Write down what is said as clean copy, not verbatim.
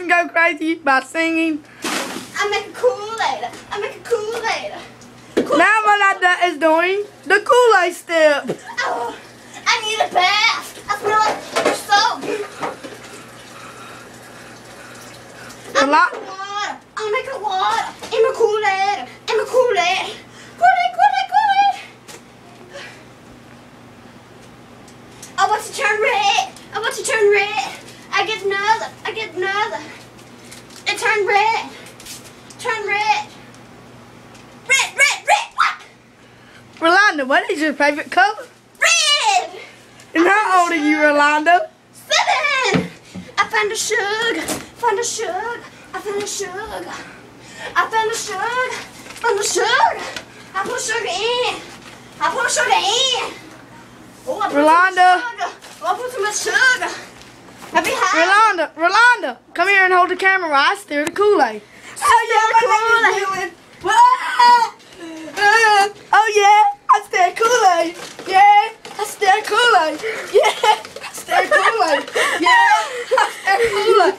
can go crazy by singing. I make a Kool-Aid. I make a Kool-Aid. Now Rolanda is doing the Kool-Aid step. Oh, I need a bath. I smell like soap. I make a water. I make a water. I'm a Kool-Aid. I'm a Kool-Aid. Kool-Aid, Kool-Aid, Kool-Aid. I want to turn red. I want to turn red. I get another. I get another. It turned red. Turn red. Red, red, red. What? Rolanda, what is your favorite color? Red. And how old are you, Rolanda? 7. I found a sugar. Found a sugar. I found a sugar. I found a sugar. Found a sugar. I put sugar in. I put sugar in. Oh, I put Rolanda. some sugar. Oh, I put too much sugar. I be high. Rolanda, come here and hold the camera while I stir the Kool-Aid. Oh yeah, I stir Kool-Aid. Yeah, I stir Kool-Aid. Yeah, I stir Kool-Aid. Yeah, I stir Kool-Aid.